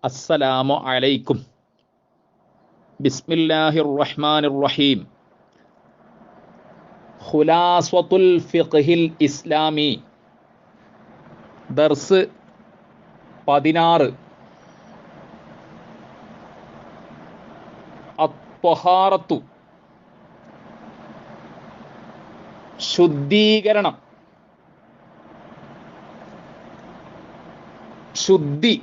അസ്സലാമു അലൈക്കും. ബിസ്മില്ലാഹിർ റഹ്മാനിർ റഹീം. ഖുലാസത്തുൽ ഫിഖ്ഹിൽ ഇസ്ലാമി ദർസ് 16. അത്വഹാറത്തു, ശുദ്ധീകരണം, ശുദ്ധി.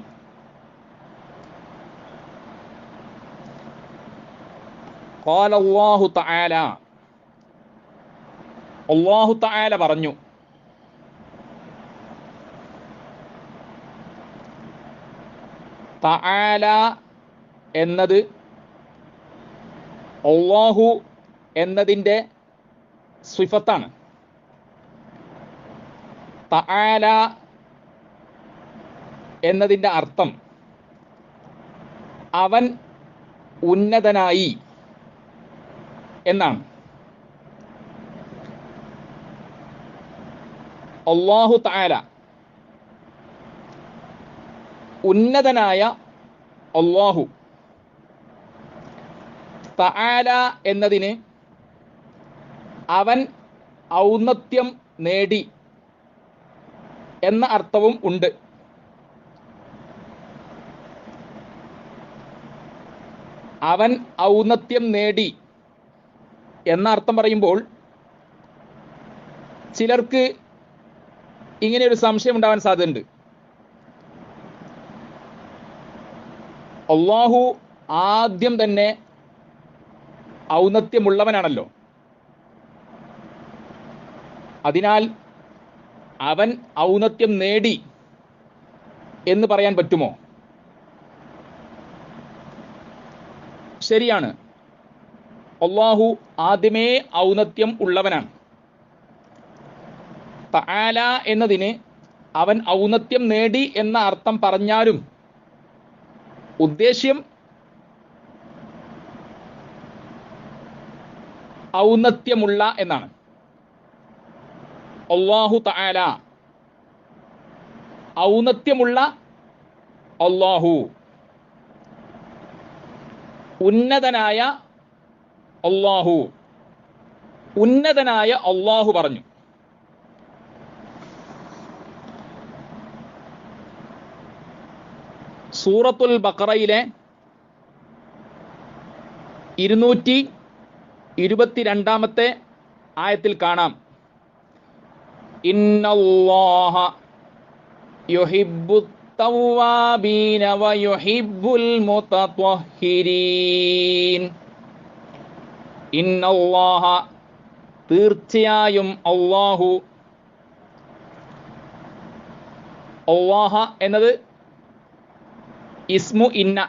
ഖാല അല്ലാഹു തആല, അല്ലാഹു തആല പറഞ്ഞു, തആല എന്നത് അല്ലാഹു എന്നതിൻ്റെ സിഫത്താണ്. തആല എന്നതിൻ്റെ അർത്ഥം അവൻ ഉന്നതനായി എന്നാണ്. അല്ലാഹു തആല, ഉന്നതനായ അല്ലാഹു. തആല എന്നതിന് അവൻ ഔന്നത്യം നേടി എന്ന അർത്ഥവും ഉണ്ട്. അവൻ ഔന്നത്യം നേടി എന്ന അർത്ഥം പറയുമ്പോൾ ചിലർക്ക് ഇങ്ങനെ ഒരു സംശയം ഉണ്ടാവാൻ സാധ്യതയുണ്ട്. അല്ലാഹു ആദ്യം തന്നെ ഔന്നത്യമുള്ളവനാണല്ലോ, അതിനാൽ അവൻ ഔന്നത്യം നേടി എന്ന് പറയാൻ പറ്റുമോ? ശരിയാണ്, അല്ലാഹു ആദ്യമേ ഔന്നത്യം ഉള്ളവനാണ്. തആല എന്നതിന് അവൻ ഔന്നത്യം നേടി എന്ന അർത്ഥം പറഞ്ഞാലും ഉദ്ദേശ്യം ഔന്നത്യമുള്ള എന്നാണ്. അല്ലാഹു തആല, ഔന്നത്യമുള്ള അല്ലാഹു, ഉന്നതനായ അല്ലാഹു. ഉന്നതനായ അല്ലാഹു പറഞ്ഞു. സൂറത്തുൽ ബഖറയിലെ 222 ആയത്തിൽ കാണാം, ഇന്നല്ലാഹ യുഹിബ്ബുത് തവ്വാബീന വയുഹിബ്ബുൽ മുതത്വഹിരീൻ. ഇന്നല്ലാഹ, തീർച്ചയായും അല്ലാഹു. അല്ലാഹ എന്നത് ഇസ്മു ഇന്ന,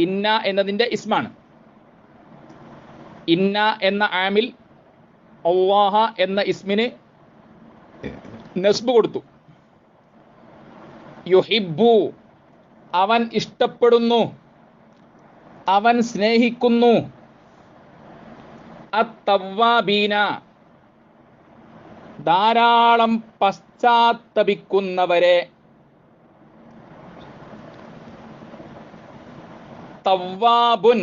ഇന്ന എന്നതിൻ്റെ ഇസ്മാണ്. ഇന്ന എന്ന ആമിൽ അല്ലാഹ എന്ന ഇസ്മിന് നസ്ബ് കൊടുത്തു. യുഹിബ്ബു, അവൻ ഇഷ്ടപ്പെടുന്നു, അവൻ സ്നേഹിക്കുന്നു. അത്തവ്വാബീന, ധാരാളം പശ്ചാത്തപിക്കുന്നവരെ. തവ്വാബുൻ,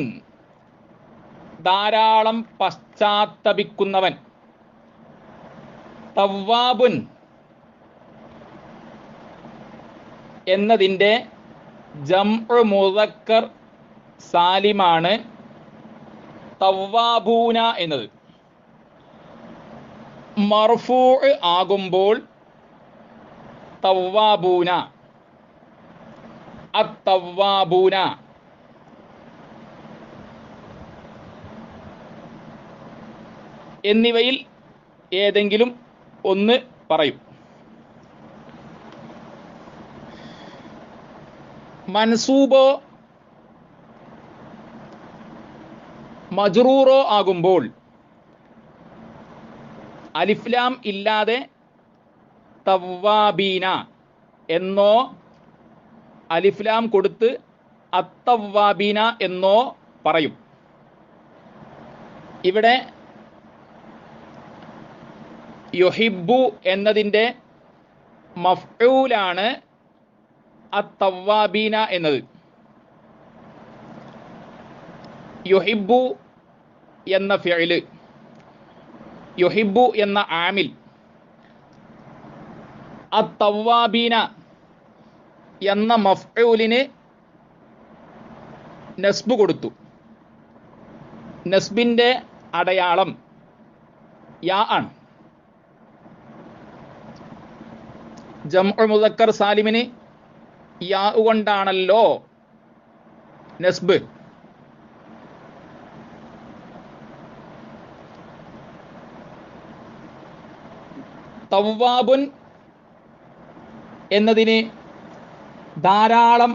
ധാരാളം പശ്ചാത്തപിക്കുന്നവൻ. തവ്വാബുൻ എന്നതിൻ്റെ ജംഉ മുദക്കർ സാലിമാണ് തവ്വാബൂന എന്നത്. മർഫൂഅ് ആകുമ്പോൾ തവ്വാബൂന, അത്തവ്വാബൂന. എന്നിവയിൽ ഏതെങ്കിലും ഒന്ന് പറയും. മൻസൂബോ മജ്റൂറോ ആകുമ്പോൾ അലിഫ്ലാം ഇല്ലാതെ തവ്വാബീന എന്നോ അലിഫ്ലാം കൊടുത്ത് അത്തവ്വാബീന എന്നോ പറയും. ഇവിടെ യുഹിബ്ബു എന്നതിൻ്റെ മഫ്ഊലാണ് അത്തവ്വാബീന എന്നത്. യുഹിബ്ബു എന്ന ഫിഇല്, യുഹിബ്ബു എന്ന ആമിൽ അത്തവ്വാബീന എന്ന മഫ്ഊലിന് നസ്ബ് കൊടുത്തു. നസ്ബിന്റെ അടയാളം യാ ആണ്. ജംഉ മുദക്കർ സാലിമിന് യാ കൊണ്ടാണല്ലോ നസ്ബ്. തവ്വാബുൻ എന്നതിന് ധാരാളം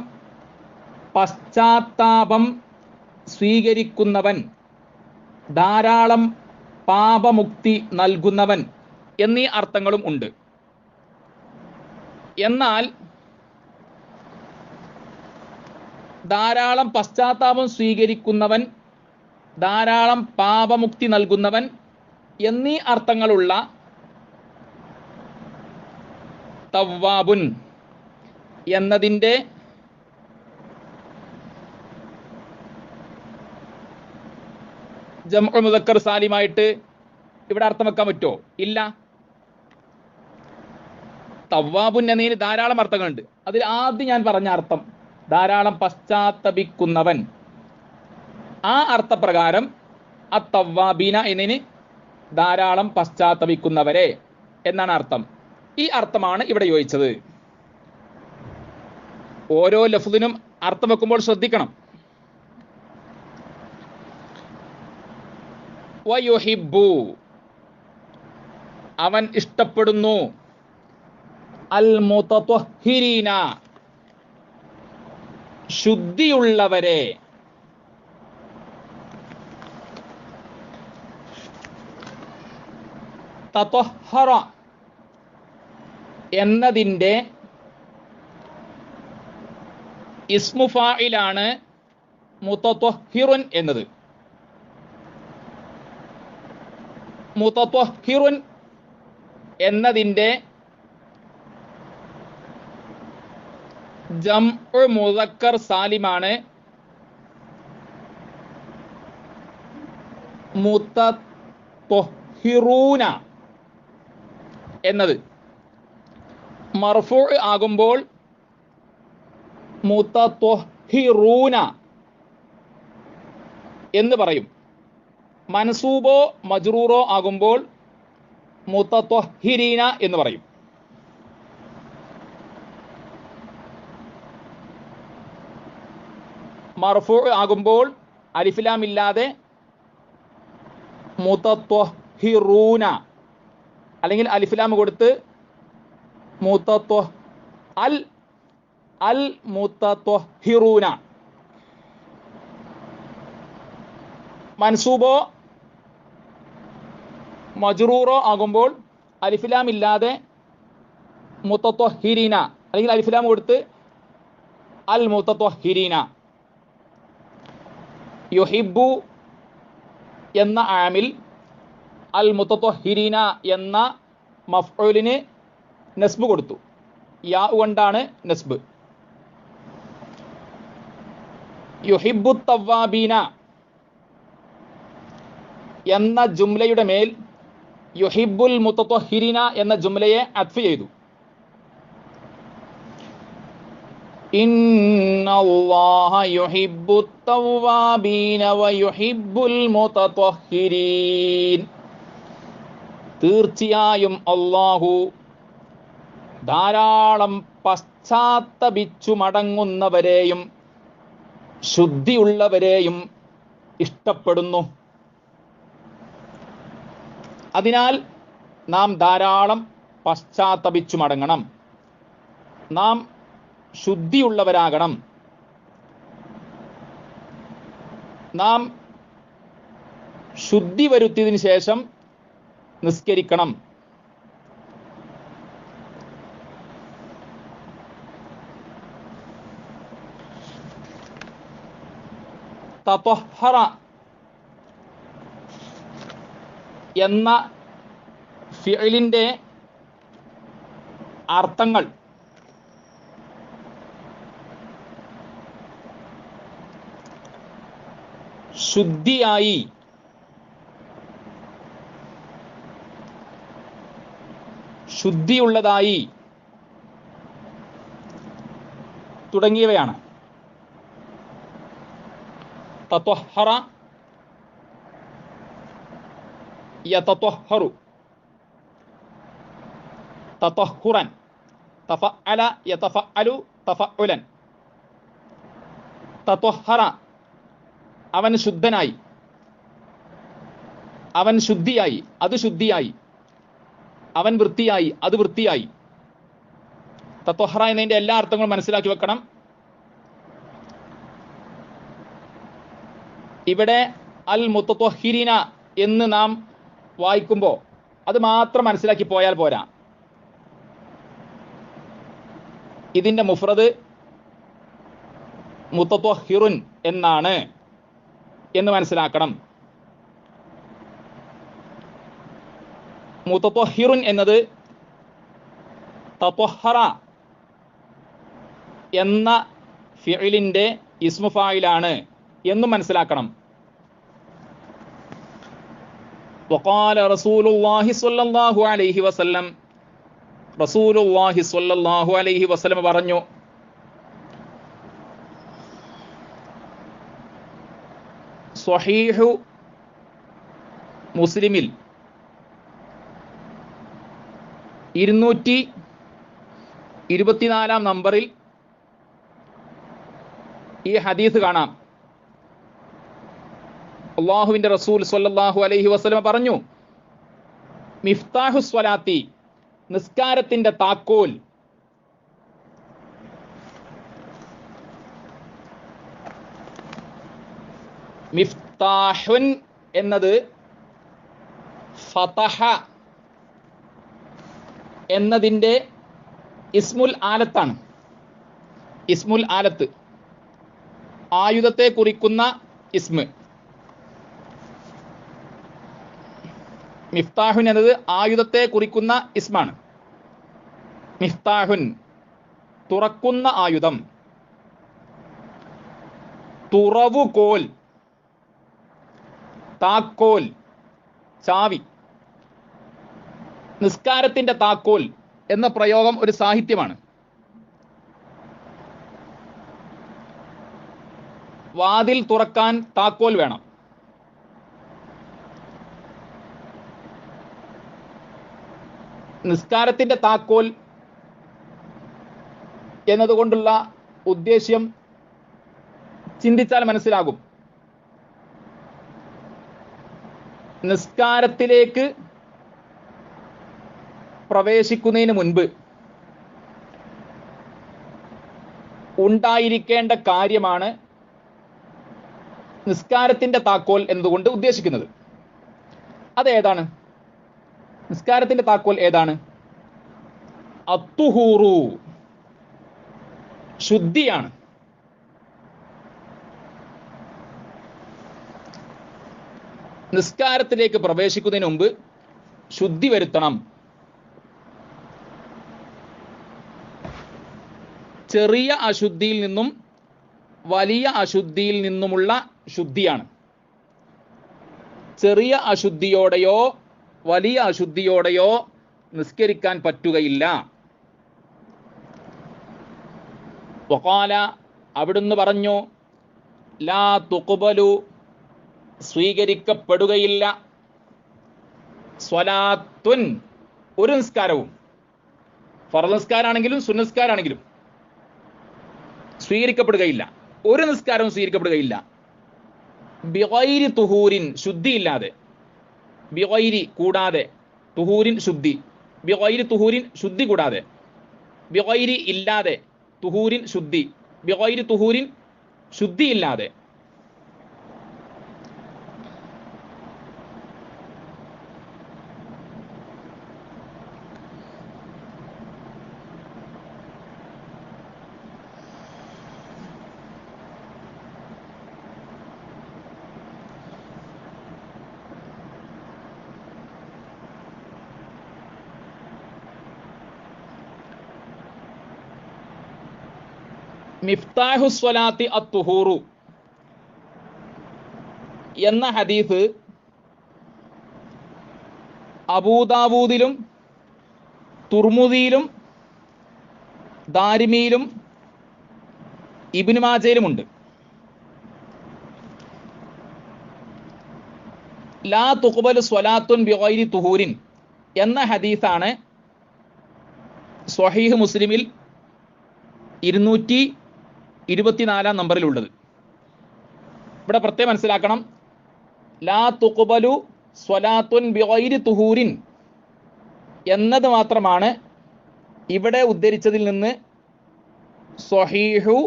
പശ്ചാത്താപം സ്വീകരിക്കുന്നവൻ, ധാരാളം പാപമുക്തി നൽകുന്നവൻ എന്നീ അർത്ഥങ്ങളും ഉണ്ട്. എന്നാൽ ധാരാളം പശ്ചാത്താപം സ്വീകരിക്കുന്നവൻ, ധാരാളം പാപമുക്തി നൽകുന്നവൻ എന്നീ അർത്ഥങ്ങളുള്ള തവ്വാബുൻ എന്നതിൻ്റെ ജംഉ മുദക്കർ സാലിമായിട്ട് ഇവിടെ അർത്ഥം വെക്കാൻ പറ്റുമോ? ഇല്ല. തവ്വാബുൻ എന്നതിന് ധാരാളം അർത്ഥങ്ങളുണ്ട്. അതിൽ ആദ്യം ഞാൻ പറഞ്ഞ അർത്ഥം ധാരാളം പശ്ചാത്തപിക്കുന്നവൻ, ആ അർത്ഥപ്രകാരം അത്തവ്വാബീന എന്നതിന് ധാരാളം പശ്ചാത്തപിക്കുന്നവരെ എന്നാണ് അർത്ഥം. ഈ അർത്ഥമാണ് ഇവിടെ യോജിച്ചത്. ഓരോ ലഫ്ദിനും അർത്ഥം വെക്കുമ്പോൾ ശ്രദ്ധിക്കണം. വയുഹിബ്ബു അവൻ ഇഷ്ടപ്പെടുന്നു, അൽ മുതത്വഹിരീന ശുദ്ധിയുള്ളവരെ, തത്വഹറ എന്നതിൻ്റെ ഇസ്മു ഫായിലാണ് മുതത്വഹിറുൻ എന്നത്. മുതത്വഹിറുൻ എന്നതിൻ്റെ ജംഉ മുദക്കർ സാലിമാണ് മുതത്വഹിറൂന എന്നത്. മർഫൂ ആകുമ്പോൾ മുതത്വഹിറൂന എന്ന് പറയും. മൻസൂബോ മജ്റൂറോ ആകുമ്പോൾ മുതത്വഹിരീന എന്ന് പറയും. മർഫൂ ആകുമ്പോൾ അലിഫ് ലാം ഇല്ലാതെ മുതത്വഹിറൂന, അല്ലെങ്കിൽ അലിഫ് ലാം കൊടുത്ത് അൽ മുതത്വഹിറൂന. മൻസൂബോ മജ്റൂറോ ആകുമ്പോൾ അലിഫ് ലാം ഇല്ലാതെ മുതത്വഹിരീന, അല്ലെങ്കിൽ അലിഫ് ലാം കൊടുത്ത് അൽ മുതത്വഹിരീന. യുഹിബ്ബു എന്ന ആമിൽ അൽ മുതത്വഹിരീന എന്ന മഫ്ഊലിന് നസ്ബ് കൊടുത്തു. യാ കൊണ്ടാണ് നസ്ബ്. യുഹിബ്ബു തവ്വാബീന എന്ന ജുംലയുടെ മേൽ യുഹിബ്ബുൽ മുതത്വഹിരീന എന്ന ജുംലയെ അത്ഫ് ചെയ്തു. ഇന്നല്ലാഹ യുഹിബ്ബുത് തവ്വാബീന വയുഹിബ്ബുൽ മുതത്വഹിരീൻ. തീർച്ചയായും അല്ലാഹു ധാരാളം പശ്ചാത്തപിച്ചു മടങ്ങുന്നവരെയും ശുദ്ധിയുള്ളവരെയും ഇഷ്ടപ്പെടുന്നു. അതിനാൽ നാം ധാരാളം പശ്ചാത്തപിച്ചു മടങ്ങണം, നാം ശുദ്ധിയുള്ളവരാകണം, നാം ശുദ്ധി വരുത്തിയതിനു ശേഷം നിസ്കരിക്കണം. തത്വഹറ എന്ന ഫിഇലിന്റെ അർത്ഥങ്ങൾ ശുദ്ധിയായി, ശുദ്ധിയുള്ളതായി തുടങ്ങിയവയാണ്. തത്വഹറ, യതത്വഹറു, തത്വഹുറൻ, തഫഅല യതഫഅലു തഫഉലൻ. തത്വഹറ അവൻ ശുദ്ധനായി, അവൻ ശുദ്ധിയായി, അത് ശുദ്ധിയായി, അവൻ വൃത്തിയായി, അത് വൃത്തിയായി. തത്വഹറ എന്നതിന്റെ എല്ലാ അർത്ഥങ്ങളും മനസ്സിലാക്കി വെക്കണം. ഇവിടെ അൽ മുത്തത്വഹിരീന എന്ന് നാം വായിക്കുമ്പോൾ അത് മാത്രം മനസ്സിലാക്കി പോയാൽ പോരാ. ഇതിന്റെ മുഫ്രദ് മുത്തത്വഹിറുൻ എന്നാണ് എന്ന് മനസ്സിലാക്കണം. മുത്തത്വഹിറുൻ എന്നത് തത്വഹറ എന്ന ഫിഇലിന്റെ ഇസ്മു ഫായിലാണ് എന്നും മനസ്സിലാക്കണം. വഖാല റസൂലുള്ളാഹി സ്വല്ലല്ലാഹു അലൈഹി വസല്ലം, റസൂലുള്ളാഹി സ്വല്ലല്ലാഹു അലൈഹി വസല്ലം പറഞ്ഞു, സ്വഹീഹു മുസ്ലിമിൽ 224 നമ്പറിൽ ഈ ഹദീസ് കാണാം. അല്ലാഹുവിന്റെ റസൂൽ സ്വല്ലല്ലാഹു അലൈഹി വസല്ലം പറഞ്ഞു, മിഫ്താഹു സ്വലാത്തി, നിസ്കാരത്തിന്റെ താക്കോൽ, മിഫ്താഹുൻ എന്നത് ഫതഹ എന്നതിൻ്റെ ഇസ്മുൽ ആലത്താണ്. ഇസ്മുൽ ആലത്ത്, ആയുധത്തെ കുറിക്കുന്ന ഇസ്മ്. മിഫ്താഹുൻ എന്നത് ആയുധത്തെ കുറിക്കുന്ന ഇസ്മാണ്. മിഫ്താഹുൻ തുറക്കുന്ന ആയുധം, തുറവുകോൽ, താക്കോൽ, ചാവി. നിസ്കാരത്തിന്റെ താക്കോൽ എന്ന പ്രയോഗം ഒരു സാഹിത്യമാണ്. വാതിൽ തുറക്കാൻ താക്കോൽ വേണം. നിസ്കാരത്തിന്റെ താക്കോൽ എന്നതുകൊണ്ടുള്ള ഉദ്ദേശ്യം ചിന്തിച്ചാൽ മനസ്സിലാകും. നിസ്കാരത്തിലേക്ക് പ്രവേശിക്കുന്നതിന് മുൻപ് ഉണ്ടായിരിക്കേണ്ട കാര്യമാണ് നിസ്കാരത്തിന്റെ താക്കോൽ എന്നതുകൊണ്ട് ഉദ്ദേശിക്കുന്നത്. അതേതാണ്? നിസ്കാരത്തിന്റെ താക്കോൽ ഏതാണ്? അത്തുഹൂറു, ശുദ്ധിയാണ്. നിസ്കാരത്തിലേക്ക് പ്രവേശിക്കുന്നതിന് മുമ്പ് ശുദ്ധി വരുത്തണം. ചെറിയ അശുദ്ധിയിൽ നിന്നും വലിയ അശുദ്ധിയിൽ നിന്നുമുള്ള ശുദ്ധിയാണ്. ചെറിയ അശുദ്ധിയോടെയോ വലിയ അശുദ്ധിയോടെയോ നിസ്കരിക്കാൻ പറ്റുകയില്ല. വഖാല, അവിടുന്ന് പറഞ്ഞു, ലാ തുഖ്ബലു, സ്വീകരിക്കപ്പെടുകയില്ല, സ്വലാത്തുൻ, ഒരു നിസ്കാരവും, ഫർള് നിസ്കാരാണെങ്കിലും സുന്നസ്കാരാണെങ്കിലും സ്വീകരിക്കപ്പെടുകയില്ല. ഒരു നിസ്കാരവും സ്വീകരിക്കപ്പെടുകയില്ല. ബിഗൈരി തുഹൂരിൻ, ശുദ്ധിയില്ലാതെ. ബിഗൈരി കൂടാതെ, തുഹൂരിൻ ശുദ്ധി, ബിഗൈരി തുഹൂരിൻ ശുദ്ധി കൂടാതെ, ബിഗൈരി ഇല്ലാതെ, തുഹൂരിൻ ശുദ്ധി, ബിഗൈരി തുഹൂരിൻ ശുദ്ധിയില്ലാതെ. മിഫ്താഹു സ്വലാത്തി അത്തുഹൂറു, എന്ന ഹദീസ് അബൂദാവൂദിലും തുർമുദിയിലും ദാരിമിയിലും ഇബ്നു മാജയിലുമുണ്ട്. ലാ തുഖ്ബലു സ്വലാത്തുൻ ബിഗൈരി തുഹൂരിൻ എന്ന ഹദീസാണ് സ്വഹീഹ് മുസ്ലിമിൽ 224 നമ്പറിലുള്ളത്. ഇവിടെ പ്രത്യേകം മനസ്സിലാക്കണം, ലാ തുഖ്ബലു സ്വലാത്തുൻ ബിഗൈരി തുഹൂരിൻ എന്നത് മാത്രമാണ് ഇവിടെ ഉദ്ധരിച്ചതിൽ നിന്ന് സ്വഹീഹു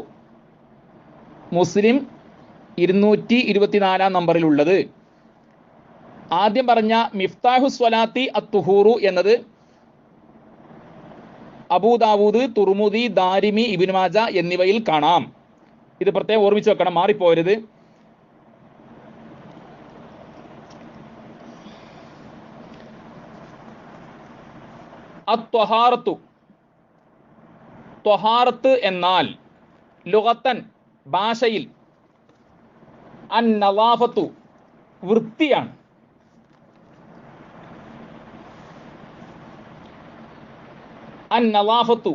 മുസ്ലിം 224 നമ്പറിലുള്ളത്. ആദ്യം പറഞ്ഞ മിഫ്താഹു സ്വലാത്തി അത്തുഹൂറു എന്നത് അബൂദാവൂദ്, തുർമുദി, ദാരിമി, ഇബ്നു മാജ എന്നിവയിൽ കാണാം. ഇത് പ്രത്യേകം ഓർമ്മിച്ച് വെക്കണം, മാറിപ്പോരുത്. അത്വഹാറത്തു, ത്വഹാറത്ത് എന്നാൽ ലുഗത്തൻ ഭാഷയിൽ അൻ നവാഫത്തു വൃത്തിയാണ്. അൻ നവാഫത്തു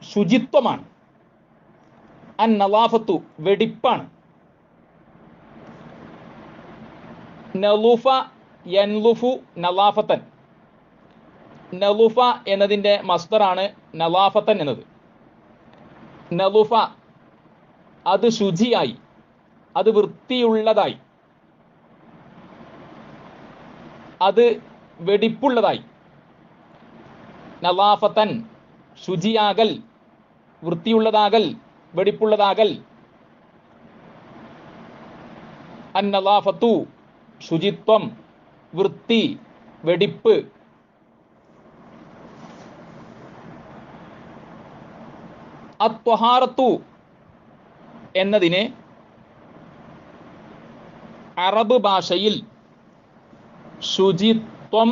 ശുചിത്വമാണ്. അൻ നവാഫത്തു വെടിപ്പാണ്. നളുഫ യൻലുഫു നവാഫത്തൻ. നളുഫ എന്നതിൻ്റെ മസ്ദറാണ് നവാഫത്തൻ എന്നത്. നളുഫ അത് ശുചിയായി, അത് വൃത്തിയുള്ളതായി, അത് വെടിപ്പുള്ളതായി. നവാഫത്തൻ ശുചിയാകൽ, വൃത്തിയുള്ളതാകൽ, വെടിപ്പുള്ളതാകൽ. അൻ നവാഫത്തു ശുചിത്വം, വൃത്തി, വെടിപ്പ്. അത്വഹാറത്തു എന്നതിന് അറബ് ഭാഷയിൽ ശുചിത്വം,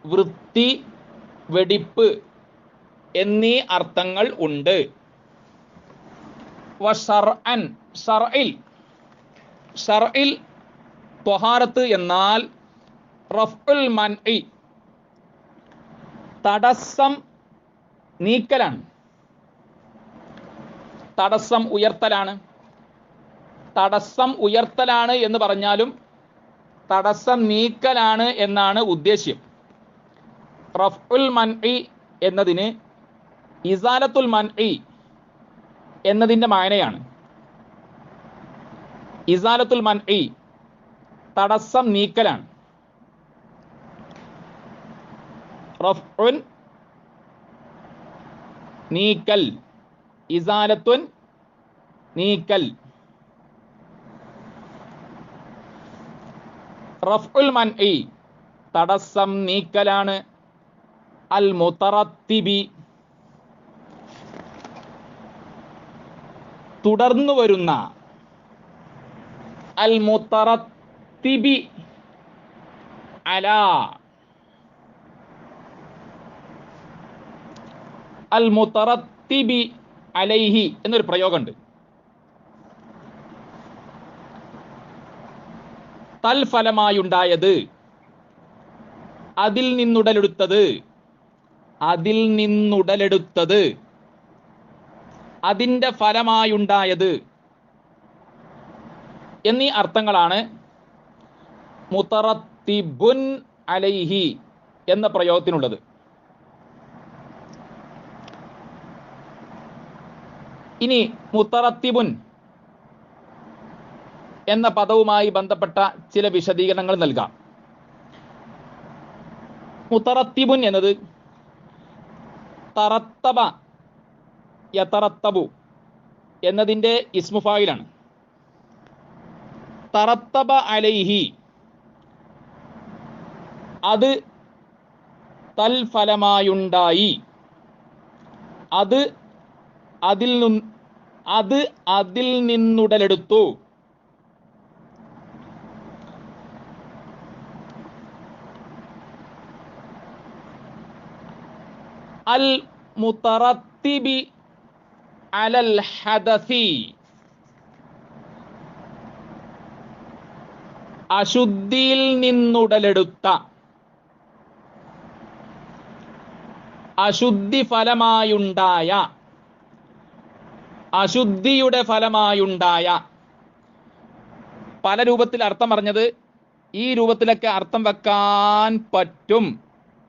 വൃത്തി, വെടിപ്പ് എന്നീ അർത്ഥങ്ങൾ ഉണ്ട്. വശർഅൻ, ശർഇൽ ത്വഹാറത്ത് എന്നാൽ റഫ്ഉൽ മൻഇ തടസ്സം നീക്കലാണ്. തടസ്സം ഉയർത്തലാണ്. തടസ്സം ഉയർത്തലാണ് എന്ന് പറഞ്ഞാലും തടസ്സം നീക്കലാണ് എന്നാണ് ഉദ്ദേശ്യം. റഫ്ഉൽ മൻഇ എന്നതിന് ഇസാലത്തുൽ മൻഇ എന്നതിൻ്റെ മായനയാണ്. ഇസാലത്തുൽ മൻഇ തടസ്സം നീക്കലാണ്. റഫ്ഉൻ നീക്കൽ, ഇസാലത്തുൻ നീക്കൽ. റഫ്ഉൽ മൻഇ തടസ്സം നീക്കലാണ്. അൽ മുതറത്തിബി തുടർന്നു വരുന്ന. അൽ മുതറത്തിബി അലാ, അൽ മുതറത്തിബി അലൈഹി എന്നൊരു പ്രയോഗമുണ്ട്. തൽഫലമായുണ്ടായത്, അതിൽ നിന്നുടലെടുത്തത്, അതിൽ നിന്നുടലെടുത്തത്, അതിൻ്റെ ഫലമായുണ്ടായത് എന്നീ അർത്ഥങ്ങളാണ് മുതറത്തിബുൻ അലൈഹി എന്ന പ്രയോഗത്തിനുള്ളത്. ഇനി മുതറത്തിബുൻ എന്ന പദവുമായി ബന്ധപ്പെട്ട ചില വിശദീകരണങ്ങൾ നൽകാം. മുതറത്തിബുൻ എന്നത് തറത്തബ യതറത്തബു എന്നതിൻ്റെ ഇസ്മു ഫായിലാണ്. തറത്തബ അലൈഹി അത് തൽഫലമായുണ്ടായി, അത് അതിൽ നിന്നുടലെടുത്തു. അൽ മുതറത്തിബി അലൽ ഹദസി അശുദ്ധിയിൽ നിന്നുടലെടുത്ത അശുദ്ധി ഫലമായുണ്ടായ അശുദ്ധിയുടെ ഫലമായുണ്ടായ പല രൂപത്തിൽ അർത്ഥം പറഞ്ഞത് ഈ രൂപത്തിലൊക്കെ അർത്ഥം വെക്കാൻ പറ്റും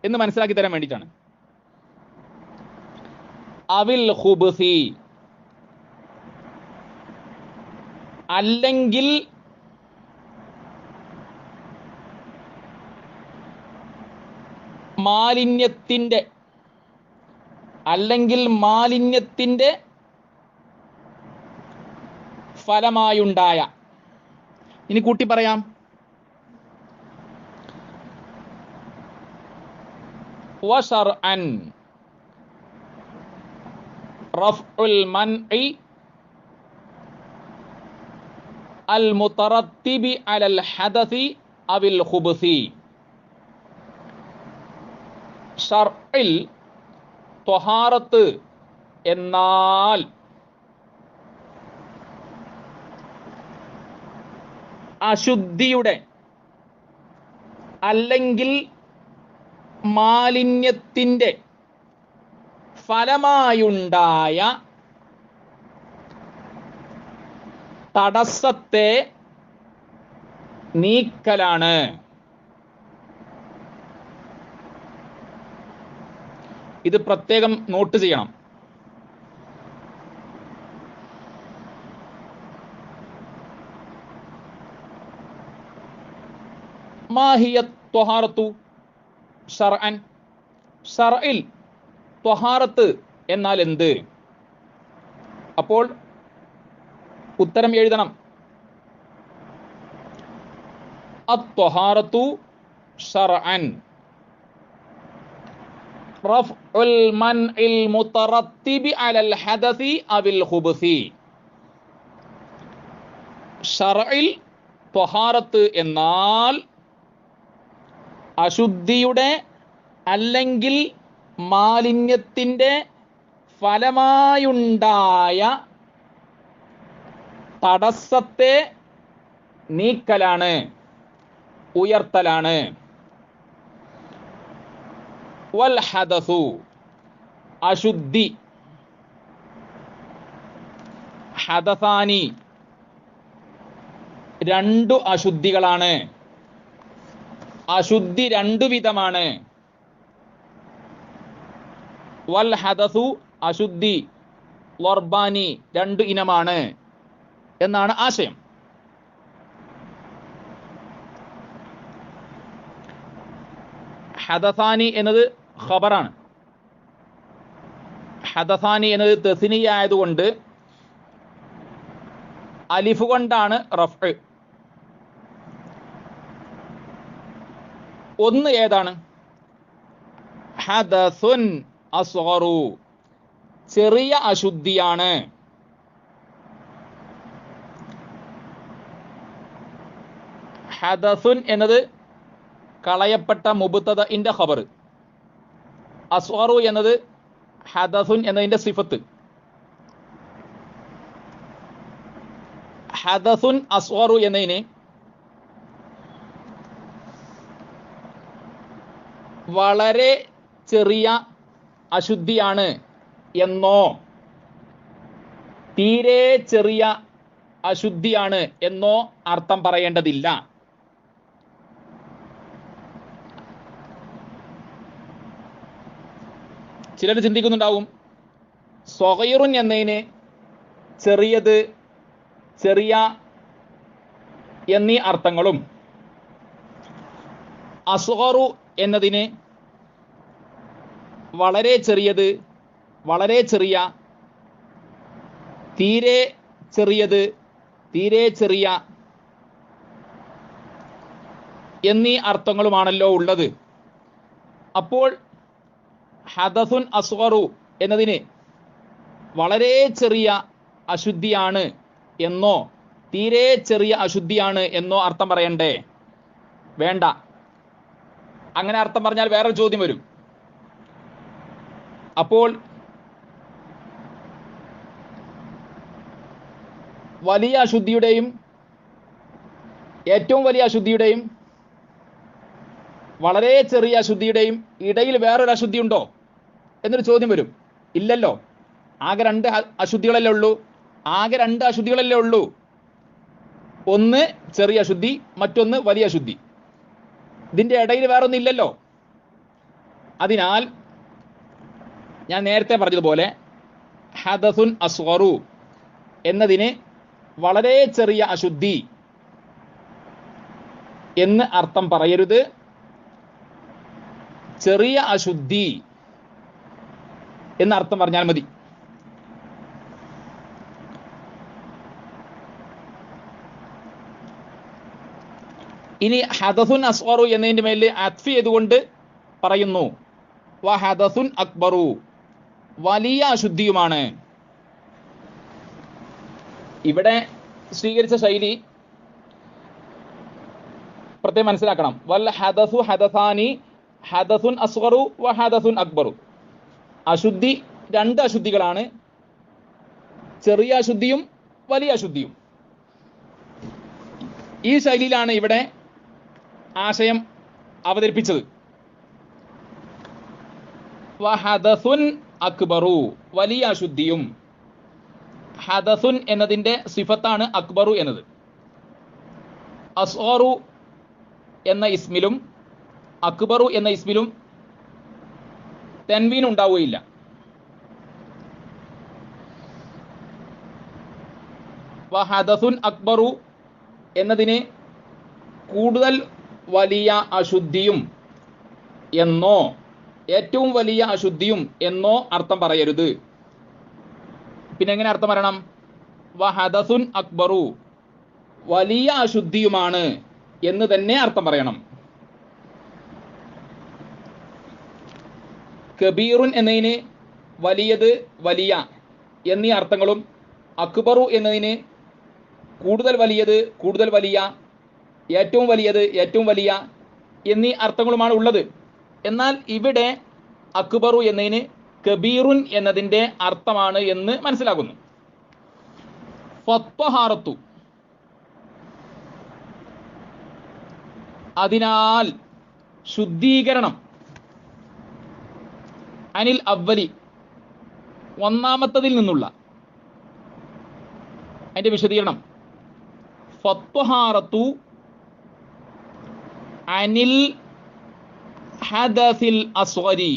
എന്ന് മനസ്സിലാക്കി തരാൻ വേണ്ടിയിട്ടാണ്. അവിൽ ഖുബ്സി, അല്ലെങ്കിൽ മാലിന്യത്തിന്റെ ഫലമായുണ്ടായ. ഇനി കൂട്ടി പറയാം. വശർഅൻ റഫ്ഉൽ മൻഇ അൽ മുതറത്തിബി അലൽ ഹദസി അവിൽ ഖുബ്സി. ശർഇൽ ത്വഹാറത്ത് എന്നാൽ അശുദ്ധിയുടെ അല്ലെങ്കിൽ മാലിന്യത്തിന്റെ ഫലമായുണ്ടായ തടസ്സത്തെ നീക്കലാണ്. ഇത് പ്രത്യേകം നോട്ട് ചെയ്യണം. മാഹിയത് ത്വഹാറത്തു ശർഅൻ, ശർഇൽ ത്വഹാറത്ത് എന്നാൽ എന്ത്? അപ്പോൾ ഉത്തരം എഴുതണം. അത്വഹാറത്തു ശർഅൻ റഫ്ഉൽ മൻഇൽ മുതറത്തിബി അലൽ ഹദസി അവിൽ ഖുബ്സി. ശർഇൽ ത്വഹാറത്ത് എന്നാൽ അശുദ്ധിയുടെ അല്ലെങ്കിൽ മാലിന്യത്തിന്റെ ഫലമായുണ്ടായ തടസ്സത്തെ നീക്കലാണ്, ഉയർത്തലാണ്. വൽ ഹദസു അശുദ്ധി, ഹദസാനി രണ്ടു അശുദ്ധികളാണ്. അശുദ്ധി രണ്ടു വിധമാണ്. വൽ ഹദസു അശുദ്ധി ലർബാനി രണ്ടു ഇനമാണ് എന്നാണ് ആശയം. ഹദസാനി എന്നത് ഖബറാണ്. ഹദസാനി എന്നത് തസ്നിയ ആയതുകൊണ്ട് അലിഫ് കൊണ്ടാണ് റഫ്ഉ. ഒന്ന് ഏതാണ്? ഹദസുൻ അസ്ഗറു ചെറിയ അശുദ്ധിയാണ്. ഹദസുൻ എന്നത് കളയപ്പെട്ട മുബ്തദഇന്റെ ഖബർ. അസ്ഗറു എന്നത് ഹദസുൻ എന്നതിന്റെ സിഫത്ത്. ഹദസുൻ അസ്ഗറു എന്നതിന് വളരെ ചെറിയ അശുദ്ധിയാണ് എന്നോ തീരെ ചെറിയ അശുദ്ധിയാണ് എന്നോ അർത്ഥം പറയേണ്ടതില്ല. ചിലർ ചിന്തിക്കുന്നുണ്ടാവും സ്വഗൈറുൻ എന്നതിന് ചെറിയത്, ചെറിയ എന്നീ അർത്ഥങ്ങളും അസ്ഗറു എന്നതിന് വളരെ ചെറിയത്, വളരെ ചെറിയ, തീരെ ചെറിയത്, തീരെ ചെറിയ എന്നീ അർത്ഥങ്ങളുമാണല്ലോ ഉള്ളത്. അപ്പോൾ ഹദസുൻ അസ്ഗറു എന്നതിന് വളരെ ചെറിയ അശുദ്ധിയാണ് എന്നോ തീരെ ചെറിയ അശുദ്ധിയാണ് എന്നോ അർത്ഥം പറയണ്ടേ? വേണ്ട. അങ്ങനെ അർത്ഥം പറഞ്ഞാൽ വേറൊരു ചോദ്യം വരും. അപ്പോൾ വലിയ അശുദ്ധിയുടെയും ഏറ്റവും വലിയ അശുദ്ധിയുടെയും വളരെ ചെറിയ അശുദ്ധിയുടെയും ഇടയിൽ വേറൊരു അശുദ്ധി ഉണ്ടോ എന്നൊരു ചോദ്യം വരും. ഇല്ലല്ലോ. ആകെ രണ്ട് അശുദ്ധികളല്ലേ ഉള്ളൂ. ആകെ രണ്ട് അശുദ്ധികളല്ലേ ഉള്ളൂ. ഒന്ന് ചെറിയ അശുദ്ധി, മറ്റൊന്ന് വലിയ അശുദ്ധി. ഇതിന്റെ ഇടയിൽ വേറൊന്നും ഇല്ലല്ലോ. അതിനാൽ ഞാൻ നേരത്തെ പറഞ്ഞതുപോലെ ഹദസുൻ അസ്ഗറു എന്നതിന് വളരെ ചെറിയ അശുദ്ധി എന്ന് അർത്ഥം പറയരുത്. ചെറിയ അശുദ്ധി എന്ന് അർത്ഥം പറഞ്ഞാൽ മതി. ഇനി ഹദസുൻ അസ്ഗറു എന്നതിന്റെ മേലിൽ അത്ഫ് ചെയ്തുകൊണ്ട് പറയുന്നു വ ഹദസുൻ അക്ബറു, വലിയ അശുദ്ധിയുമാണ്. ഇവിടെ സ്വീകരിച്ച ശൈലി പ്രത്യേകം മനസ്സിലാക്കണം. വൽ ഹദസു ഹദസാനി ഹദസുൻ അസ്ഗറു വ ഹദസുൻ അക്ബറു. അശുദ്ധി രണ്ട് അശുദ്ധികളാണ്, ചെറിയ അശുദ്ധിയും വലിയ അശുദ്ധിയും. ഈ ശൈലിയിലാണ് ഇവിടെ ആശയം അവതരിപ്പിച്ചത്. വഹദസുൻ അക്ബറു, വലിയ അശുദ്ധിയും. ഹദസുൻ എന്നതിന്റെ സിഫത്താണ് അക്ബറു എന്നത്. അസ്ഗറു എന്ന ഇസ്മിലും അക്ബറു എന്ന ഇസ്മിലും തൻവീൻ ഉണ്ടാവുകയില്ല. വഹദസുൻ അക്ബറു എന്നതിന് കൂടുതൽ വലിയ അശുദ്ധിയും എന്നോ ഏറ്റവും വലിയ അശുദ്ധിയും എന്നോ അർത്ഥം പറയരുത്. പിന്നെ എങ്ങനെ അർത്ഥം പറയണം? വഹദസുൻ അക്ബറു, വലിയ അശുദ്ധിയുമാണ് എന്ന് തന്നെ അർത്ഥം പറയണം. കബീറുൻ എന്നതിന് വലിയത്, വലിയ എന്നീ അർത്ഥങ്ങളും അക്ബറു എന്നതിന് കൂടുതൽ വലിയത്, കൂടുതൽ വലിയ, ഏറ്റവും വലിയത്, ഏറ്റവും വലിയ എന്നീ അർത്ഥങ്ങളുമാണ് ഉള്ളത്. എന്നാൽ ഇവിടെ അക്ബറു എന്നതിന് കബീറുൻ എന്നതിൻ്റെ അർത്ഥമാണ് എന്ന് മനസ്സിലാകുന്നു. ഫത്വഹാറത്തു, അതിനാൽ ശുദ്ധീകരണം, അനിൽ അവലി, ഒന്നാമത്തതിൽ നിന്നുള്ള. അതിന്റെ വിശദീകരണം ഫത്വഹാറത്തു അനിൽ ഹദസിൽ അസ്ഗരി,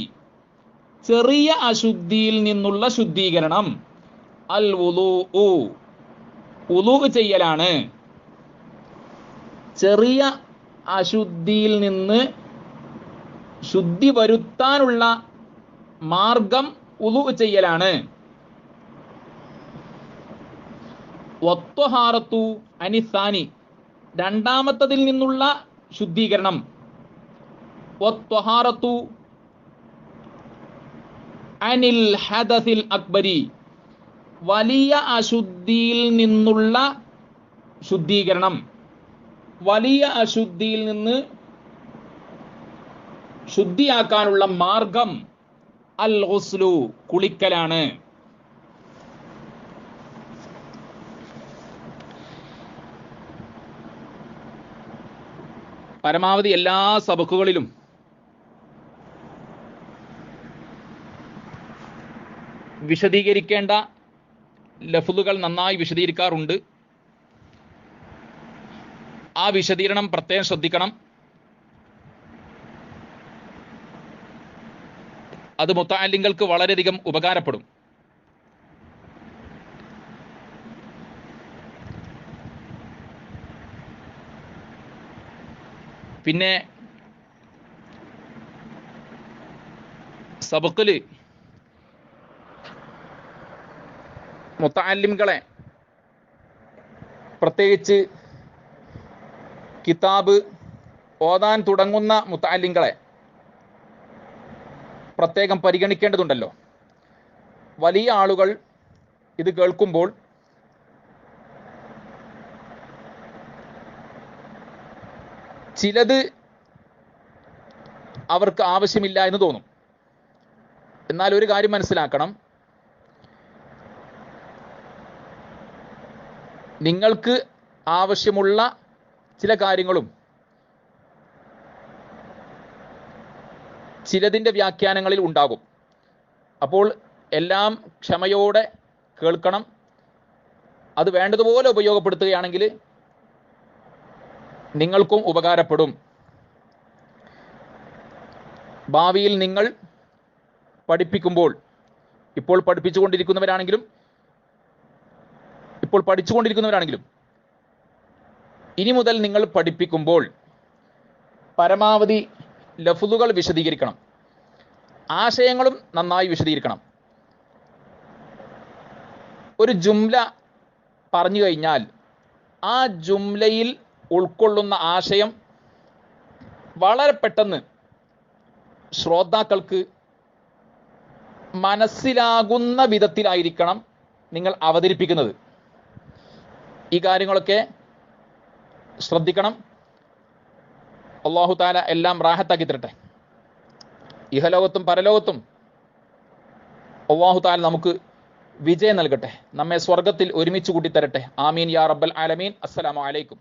ചെറിയ അശുദ്ധിയിൽ നിന്നുള്ള ശുദ്ധീകരണം. അൽ വുളൂഉ, വുളൂ ചെയ്യലാണ്. ചെറിയ അശുദ്ധിയിൽ നിന്ന് ശുദ്ധി വരുത്താനുള്ള മാർഗം വുളൂ ചെയ്യലാണ്. വത്വഹാറത്തു അനിസാനി, രണ്ടാമത്തതിൽ നിന്നുള്ള ശുദ്ധീകരണം. വത്വഹാറത്തു അനിൽ ഹദസിൽ അക്ബരി, വലിയ അശുദ്ധിയിൽ നിന്നുള്ള ശുദ്ധീകരണം. വലിയ അശുദ്ധിയിൽ നിന്ന് ശുദ്ധിയാക്കാനുള്ള മാർഗം അൽ ഗുസ്ലു, കുളിക്കലാണ്. പരമാവധി എല്ലാ സബക്കുകളിലും വിശദീകരിക്കേണ്ട ലഫ്ളുകൾ നന്നായി വിശദീകരിക്കാറുണ്ട്. ആ വിശദീകരണം പ്രത്യേകം ശ്രദ്ധിക്കണം. അത് മുത്തഅല്ലിങ്ങൾക്ക് വളരെയധികം ഉപകാരപ്പെടും. പിന്നെ സബക്കില് മുത്തഅല്ലിംകളെ, പ്രത്യേകിച്ച് കിതാബ് ഓതാൻ തുടങ്ങുന്ന മുത്തഅല്ലിംകളെ പ്രത്യേകം പരിഗണിക്കേണ്ടതുണ്ടല്ലോ. വലിയ ആളുകൾ ഇത് കേൾക്കുമ്പോൾ ചിലത് അവർക്ക് ആവശ്യമില്ല എന്ന് തോന്നും. എന്നാൽ ഒരു കാര്യം മനസ്സിലാക്കണം, നിങ്ങൾക്ക് ആവശ്യമുള്ള ചില കാര്യങ്ങളും ചിലതിൻ്റെ വ്യാഖ്യാനങ്ങളിൽ ഉണ്ടാകും. അപ്പോൾ എല്ലാം ക്ഷമയോടെ കേൾക്കണം. അത് വേണ്ടതുപോലെ ഉപയോഗപ്പെടുത്തുകയാണെങ്കിൽ നിങ്ങൾക്കും ഉപകാരപ്പെടും. ഭാവിയിൽ നിങ്ങൾ പഠിപ്പിക്കുമ്പോൾ, ഇപ്പോൾ പഠിച്ചുകൊണ്ടിരിക്കുന്നവരാണെങ്കിലും ഇനി മുതൽ നിങ്ങൾ പഠിപ്പിക്കുമ്പോൾ പരമാവധി ലഫ്ളുകൾ വിശദീകരിക്കണം, ആശയങ്ങളും നന്നായി വിശദീകരിക്കണം. ഒരു ജുംല പറഞ്ഞു കഴിഞ്ഞാൽ ആ ജുംലയിൽ ഉൾക്കൊള്ളുന്ന ആശയം വളരെ പെട്ടെന്ന് ശ്രോതാക്കൾക്ക് മനസ്സിലാകുന്ന വിധത്തിലായിരിക്കണം നിങ്ങൾ അവതരിപ്പിക്കുന്നത്. ഈ കാര്യങ്ങളൊക്കെ ശ്രദ്ധിക്കണം. അല്ലാഹു തആല എല്ലാം റാഹത്താക്കി തരട്ടെ. ഇഹലോകത്തും പരലോകത്തും അല്ലാഹു തആല നമുക്ക് വിജയം നൽകട്ടെ, നമ്മെ സ്വർഗത്തിൽ ഒരുമിച്ച് കൂട്ടി തരട്ടെ. ആമീൻ യാ റബ്ബൽ ആലമീൻ. അസ്സലാമു അലൈക്കും.